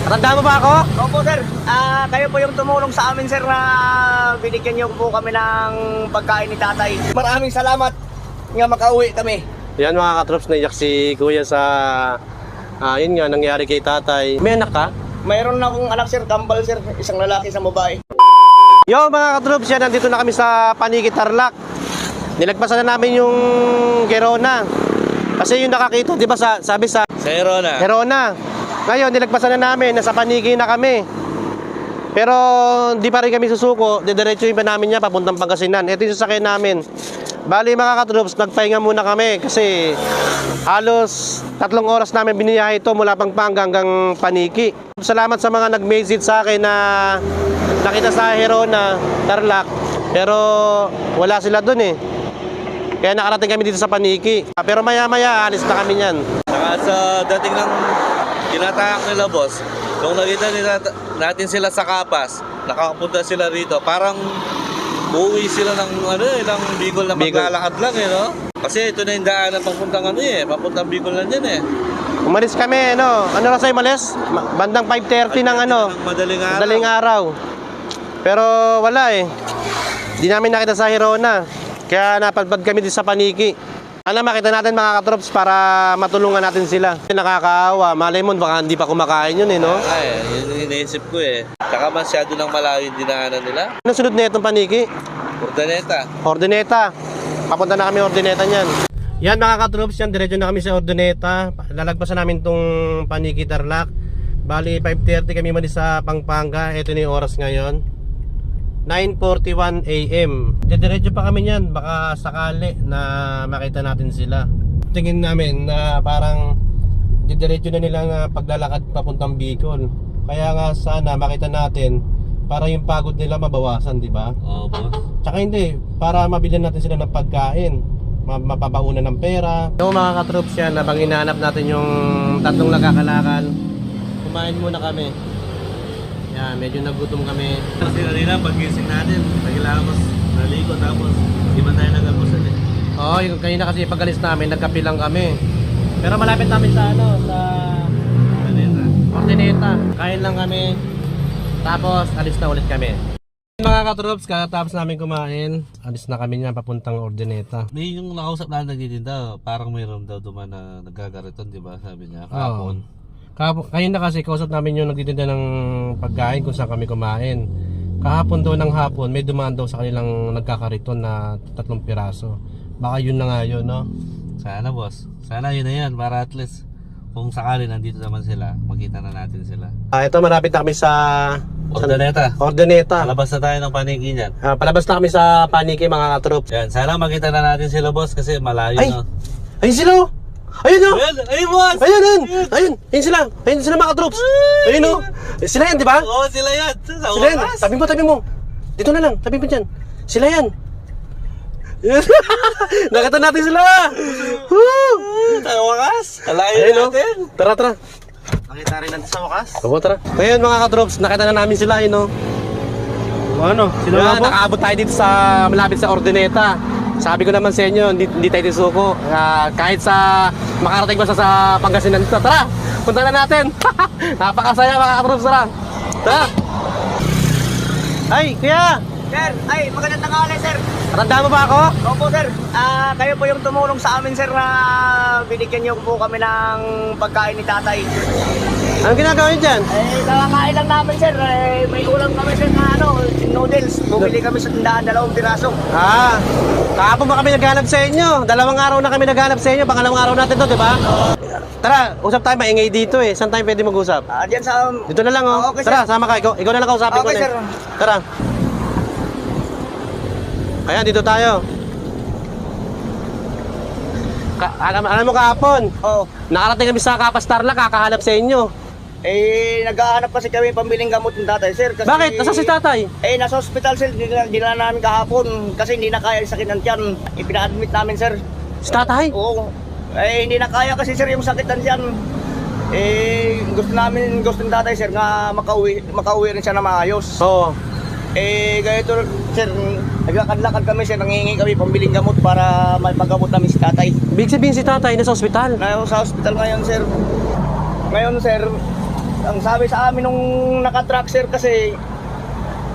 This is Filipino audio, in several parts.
Tanda mo ba ako? Opo sir, kayo po yung tumulong sa amin sir na binigyan niyo po kami ng pagkain ni tatay. Maraming salamat nga makauwi kami. Yan mga katrops, naiyak si kuya sa yun nga, nangyari kay tatay. May anak ka? Mayroon na akong anak sir, kambal sir, isang lalaki sa babae. Yo mga katrops, yan, nandito na kami sa Paniki Tarlac. Nilagpasan na namin yung Gerona. Kasi yung nakakita, di ba sabi sa Herona. Gerona. Ngayon, nilagpasan na namin, nasa Paniki na kami. Pero di pa rin kami susuko, didiretsuhin pa namin niya papuntang Pangasinan. Ito yung sasakyan namin. Bali mga katrops, nagpahinga muna kami kasi halos 3 oras namin biniyahe ito mula Pampanga hanggang Paniki. Salamat sa mga nag-message sa akin na nakita sa Herona, Tarlac, pero wala sila dun eh. Kaya nakarating kami dito sa Paniki. Pero maya-maya, alis na kami niyan. Saka sa dating ng tinatayak nila boss, kung nakita natin sila sa Kapas, nakakapunta sila rito, parang uuwi sila ng ng Bicol na Bicol. maglalakad lang no? Kasi ito na yung daanan papuntang papuntang Bicol lang yan Umalis kami, ano oras tayo umalis? Bandang 5:30 ng madaling araw. Pero wala eh. Di namin nakita sa Herona. Kaya napadpad kami dito sa Paniki. Sana makita natin mga katrops para matulungan natin sila. Nakakaawa. Malay mo, baka hindi pa kumakain yun no? Yun yung iniisip ko Saka masyado ng malayo yung dinaanan nila. Anong sunod na itong Paniki? Ordineta. Papunta na kami Ordineta niyan. Yan mga katrops, yan, diretso na kami sa Ordineta. Lalagpasan namin tong Paniki Tarlac. Bali 5:30 kami malis sa Pampanga. Ito na yung oras ngayon, 9:41 AM. Diretso pa kami niyan, baka sakali na makita natin sila. Tingin namin na parang diretso na nilang paglalakad papuntang Bicol. Kaya nga sana makita natin para yung pagod nila mabawasan, di ba? Oo, boss. Tsaka hindi, para mabilhan natin sila ng pagkain, mapabaunan ng pera. Yung mga katroops yan, habang hinahanap natin yung tatlong nagkakalakal, kumain muna kami. Yan, medyo nagutom kami. Kasi kanina pag-gising natin, nagilamos, naligo, tapos di ba tayo nag-almusal Oo, yung kanina kasi pag-alis namin, nagkape lang kami. Pero malapit namin sa sa Ordineta. Kain lang kami, tapos alis na ulit kami. Mga katroops, katapos namin kumain, alis na kami niyan papuntang Ordineta. May yung nakausap na nagtitinda, parang mayroon daw duman na nagkagariton, di ba? Sabi niya, kahapon. Kayo na kasi kausap namin yung nagtitinda ng pagkain kung saan kami kumain. Kahapon daw ng hapon, may dumaan daw sa kanilang nagkakariton na 3 piraso. Baka yun na nga yun, no? Sana boss, sana yun na yan para at least kung sakali nandito naman sila, makita na natin sila. Ito malapit na kami sa Ordineta. Ordineta. Palabas na tayo ng Paniki niyan. Palabas na kami sa Paniki mga katroops. Yan, sana makita na natin sila boss kasi malayo no. Ayun sila! Ayun o! Ayun boss! Ayun sila! Ayun sila mga katroops! Ayun o! Sila yan, di ba? Oo, sila yan! Sila yan! Tabi mo! Dito na lang, tabi mo dyan. Sila yan! Nakita natin sila! Sa wakas! Alayo natin! Tara! Nakita rin natin sa wakas. Oo, tara. Ngayon mga katroops, nakita na namin sila, yun o. Ano? Sino nga po? Nakaabot tayo dito sa malapit sa Ordineta. Sabi ko naman sa inyo, hindi tayo disuko. Kahit sa makarating basta sa Pangasinan dito. Tara! Punta na natin! Napakasaya mga katroops, tara! Tara! Ay, kuya! Sir, magandang tanghali sir. Tanda mo ba ako? Opo sir, kayo po yung tumulong sa amin sir na binigyan niyo po kami ng pagkain ni tatay. Anong ginagawa niyo dyan? Nakakain lang namin sir, may ulam kami sir na noodles. Bumili kami sa tindahan 2 piraso. Kahapon ba kami naghanap sa inyo? 2 araw na kami naghanap sa inyo, pangalawang araw natin to, di ba? Tara, usap tayo, maingay dito eh. Saan tayo pwede mag-usap? Diyan sa... Dito na lang oh. Okay, tara, sir. sama ka. Ikaw na lang kausapin ko Okay, na. sir. Tara. Ayan, dito tayo. Alam mo kahapon, nakarating kami sa Kapas Tarlac, kakahanap sa inyo. Naghahanap kasi kami pambiling gamot ng tatay sir. Kasi, Bakit? Nasa si tatay? Nasa hospital sir, dinala namin kahapon kasi hindi na kaya yung sakit ng tiyan. Ipina-admit namin sir. Si tatay? Oo. Hindi na kaya kasi sir yung sakit ng tiyan. Gusto ng tatay sir nga makauwi rin siya na maayos. Oo. Ganito sir, naglakad-lakad kami sir, nangingi kami pambiling gamot para mapagagamot namin si tatay. Big sabihin si tatay nasa ospital. Sa hospital ngayon sir. Ngayon sir, Ang sabi sa amin nung nakatrack sir kasi,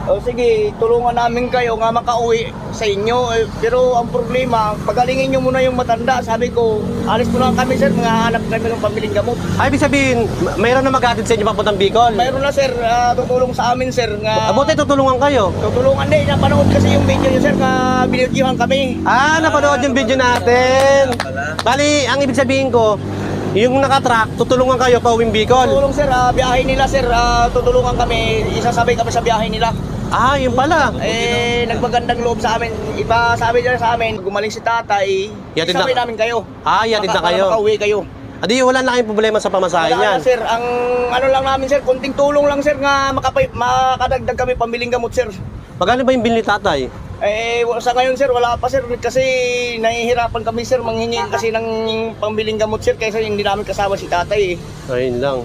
o sige, tulungan namin kayo nga makauwi sa inyo. Pero ang problema, pagalingin nyo muna yung matanda. Sabi ko, alis muna kami sir, mga hanap kami ng pambiling gamot. Ay, ibig sabihin, mayroon na maghatid sa inyo papuntang Bicol. Mayroon na sir, tutulong sa amin sir. Abuti, tutulungan kayo. Tutulungan din, napanood kasi yung video nyo sir, na binidyohan kami. Napanood yung video natin. Bali, ang ibig sabihin ko, yung nakatrack, tutulungan kayo pa uwing Bicol. Tutulong sir, biyahe nila sir, tutulungan kami, isasabay kami sa biyahe nila. Yun pala. Nagpagandang loob sa amin. Iba sabi nila sa amin, gumaling si tatay, Yatid isabay na- namin kayo. Yatid na Para kayo. makauwi kayo. Adi, wala na kayong problema sa pamasahe Wala niyan. na, sir, ang ano lang namin sir, konting tulong lang sir nga makadagdag kami pambiling gamot sir. Magkano ba yung bill ni tatay? Sa ngayon sir, wala pa sir kasi nahihirapan kami sir manghingi kasi ng pambiling gamot sir kaysa hindi namin kasama si tatay eh. Ayun lang.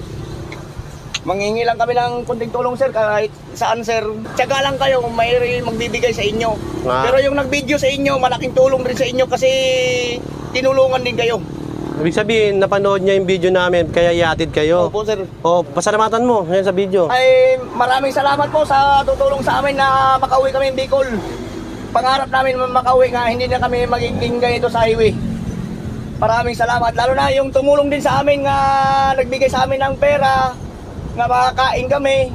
Manghingi lang kami ng kunting tulong sir kahit saan sir. Tiyaga lang kayo kung may magbibigay sa inyo. Pero yung nag-video sa inyo, malaking tulong rin sa inyo kasi tinulungan din kayo. Ibig sabihin, napanood niya yung video namin, kaya iatid kayo. Opo sir. Pasalamatan mo ngayon sa video. Maraming salamat po sa tutulong sa amin na makauwi kami ng Bicol. Pangarap namin makauwi nga, hindi na kami magiging ganito sa highway. Maraming salamat. Lalo na yung tumulong din sa amin nga nagbigay sa amin ng pera nga makakain kami.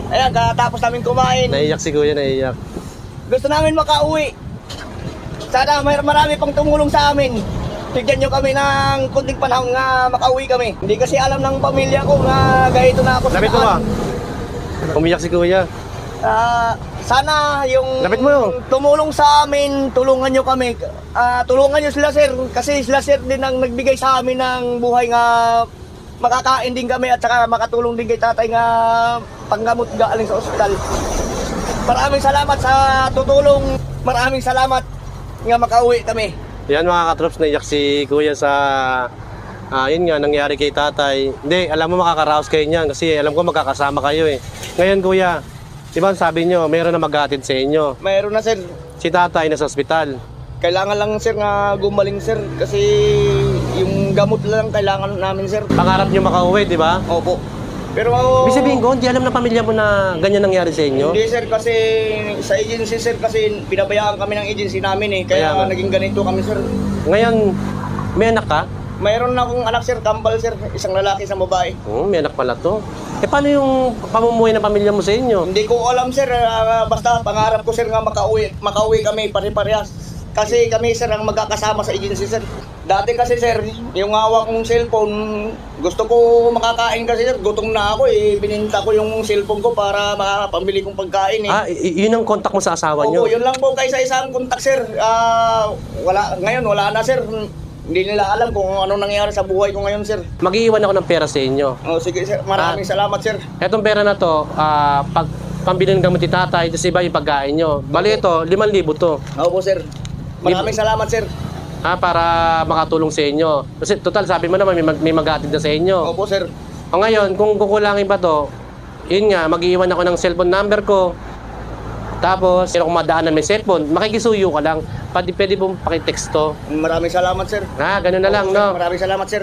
Ayan, katapos namin kumain. Naiyak si kuya, naiyak. Gusto namin makauwi. Sana marami pang tumulong sa amin. Bigyan nyo kami ng kunting panahon nga makauwi kami. Hindi kasi alam ng pamilya ko nga ganito na ako sa Lapit mo ba? daan. Umiyak si kuya. Sana yung Lapit mo. tumulong sa amin, tulungan nyo kami. Tulungan nyo sila sir, kasi sila sir din ang nagbigay sa amin ng buhay nga makakain din kami at saka makatulong din kay tatay nga panggamot galing sa ospital. Maraming salamat sa tutulong. Maraming salamat nga makauwi kami. Yan mga katrops, naiyak si kuya sa yun nga, nangyari kay tatay. Hindi, alam mo makakaraos kayo niyan kasi alam ko magkakasama kayo eh. Ngayon kuya, di ba sabi nyo, mayroon na maghatid sa inyo. Mayroon na sir. Si tatay nasa ospital. Kailangan lang sir nga gumaling sir kasi yung gamot lang kailangan namin sir. Pangarap nyo makauwi, di ba? Opo. Pero Ibig sabihin ko, hindi alam ng pamilya mo na ganyan nangyari sa inyo? hindi sir kasi sa agency sir kasi pinabayaan kami ng agency namin eh. Kaya Kaya nga. naging ganito kami sir. Ngayon, may anak ka? Mayroon na akong anak sir, kambal sir, isang lalaki isang babae. May anak pala to. Paano yung pamumuhay ng pamilya mo sa inyo? Hindi ko alam sir, basta pangarap ko sir nga makauwi kami pare-parehas. Kasi kami sir ang magkakasama sa agency sir. Dati kasi sir, yung hawak kong cellphone, gusto ko makakain kasi sir, gutom na ako eh. Bininta ko yung cellphone ko para makapambili kong pagkain eh. Yun ang contact mo sa asawa nyo? Oo, yun lang po kaysa isang kontak sir. Ngayon wala na sir. Hindi nila alam kung ano nangyari sa buhay ko ngayon sir. Mag-iiwan ako ng pera sa inyo. Sige sir, maraming salamat sir. Etong pera na to, pag pambili ng gamot ni tatay, tapos iba yung pagkain nyo. Bali ito, 5,000 to. Opo sir. Maraming salamat sir. Para makatulong sa inyo. Kasi total, sabi mo naman, may maghatid na sa inyo. Opo sir. O ngayon, kung kukulangin pa to, yun nga, mag-iiwan ako ng cellphone number ko. Tapos, kung madaanan may cellphone, makikisuyo ka lang. Pwede pong pakitext to. Maraming salamat sir. Ganun na lang, Opo, sir. no? Maraming salamat sir.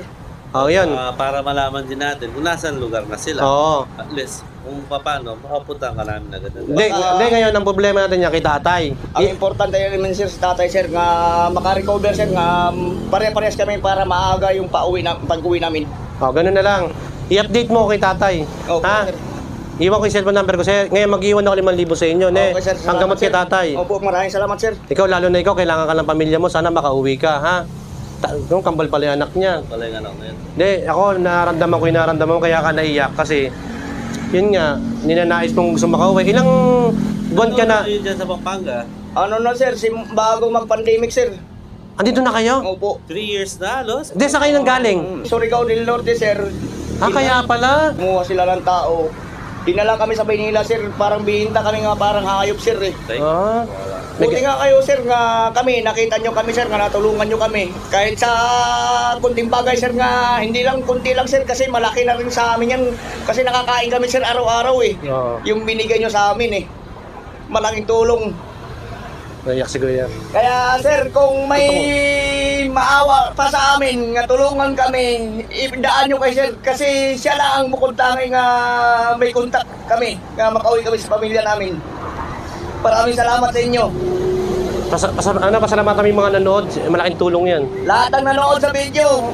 Yun. Para malaman din natin kung nasaan lugar na sila. Oo. At least, kung paano, makapunta ka namin agad. Hindi, ngayon, ang problema natin niya kay tatay. Ang importante naman sir sa tatay sir nga makarecover sir nga pare-parehas kami para maaga yung pag-uwi namin. Ganun na lang. I-update mo kay tatay. Opo sir. Iwan ko yung cellphone number ko. Ngayon, mag-iwan ako 5,000 sa inyo. Okay, sir. Ang gamot kay Salamat, sir. tatay. Opo, maraming salamat sir. Ikaw, lalo na ikaw, kailangan ka ng pamilya mo. Sana makauwi ka, ha? Yung kambal pala yung anak niya. Pala yung anak na yun. Hindi, ako, naramdaman ko, kaya ka naiyak. Kasi, yun nga, ninanais mong gusto makauwi. Ilang buwan ka na? Ano yun dyan sa Pampanga? Ano na sir, bago mag-pandemic sir. Andito na kayo? Opo. 3 years na, halos. Hindi, sa kayo nang galing? Surigao del Norte sir. Kaya pala. Kumuha sila ng tao. Dinala kami sa Maynila sir, parang bihinta kami nga parang hayop sir eh. Ah. Buti nga kayo sir nga kami, nakita nyo kami sir nga natulungan nyo kami. Kahit sa kunting bagay sir nga, hindi lang kunti lang sir kasi malaki na rin sa amin yan. Kasi nakakain kami sir araw-araw eh. Oo. Yung binigay nyo sa amin eh. Malaking tulong. Naiyak si Kuya. Kaya sir, kung may maawa pa sa amin, nga tulungan kami, ipindaan nyo kay sir, kasi siya lang ang bukod tanging nga may kontak kami, nga makauwi kami sa pamilya namin. Maraming salamat sa inyo. Pasalamat kami mga nanood. Malaking tulong yan. Lahat ng nanood sa video,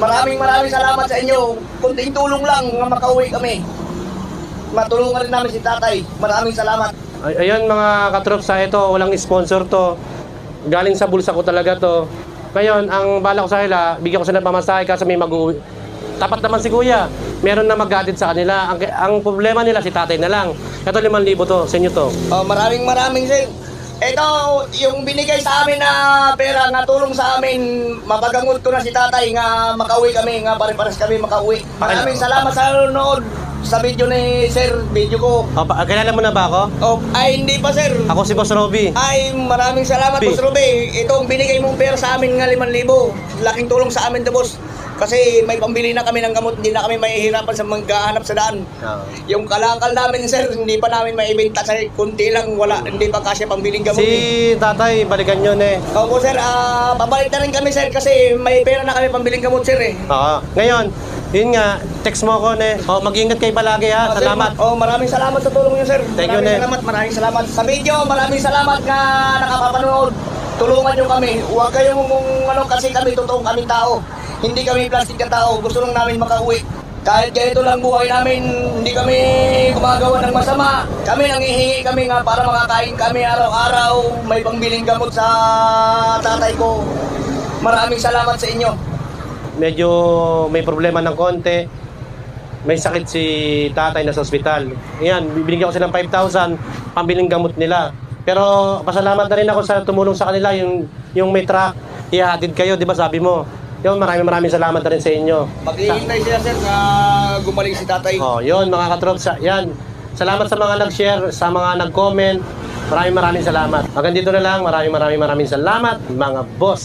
maraming salamat sa inyo. Kunting tulong lang nga makauwi kami. Matulungan rin namin si tatay. Maraming salamat. Ayun mga katrops, ito, walang sponsor to. Galing sa bulsa ko talaga to. Ngayon, ang bala ko sa kanila, bigyan ko sila ng pamasahe kasi may mag-uwi. Tapat naman si kuya. Meron na mag-guided sa kanila. Ang problema nila, si tatay na lang. Ito 5,000 to, sa inyo to. Maraming sir. Ito, yung binigay sa amin na pera nga tulong sa amin, mapagamot ko na si tatay nga makauwi kami, nga pare-pares kami makauwi. Maraming salamat sa nanonood sa video ni sir, video ko. Kilala mo na ba ako? Ay, hindi pa sir. Ako si Boss Robby. Ay, maraming salamat Boss Ruby. Itong binigay mong pera sa amin nga 5,000. Laking tulong sa amin to boss. Kasi may pambili na kami ng gamot, hindi na kami mahihirapan sa maghahanap sa daan. Yung kalakal namin sir, hindi pa namin maibenta sa kunti lang, hindi pa kasya pambiling gamot. Si tatay, balikan nyo na eh. Opo sir, pabalik na rin kami sir kasi may pera na kami pambiling gamot sir eh. Ngayon, yun nga, text mo ako ne. Mag-ingat kayo palagi ha. Salamat. Maraming salamat sa tulong niyo sir. Thank you, Maraming salamat. Sa video, maraming salamat nga nakapapanood. Tulungan niyo kami. Huwag kayong kasi kami totoong kaming tao. Hindi kami plastic na tao. Gusto lang namin makauwi. Kahit ganito lang buhay namin, hindi kami gumagawa ng masama. Kami nangihingi kami nga para makakain kami araw-araw. May pangbiling gamot sa tatay ko. Maraming salamat sa inyo. Medyo may problema ng konti. May sakit si tatay na sa ospital. Ayan, bibigyan ko silang 5,000 pambiling gamot nila. Pero pasalamat na rin ako sa tumulong sa kanila yung may truck. Ihahatid kayo, di ba sabi mo? Yun, maraming salamat na rin sa inyo. Maghihintay sila sir na gumaling si tatay. Yun mga katrops. Yan. Salamat sa mga nag-share, sa mga nag-comment. Maraming salamat. Hanggang dito na lang. Maraming salamat mga boss.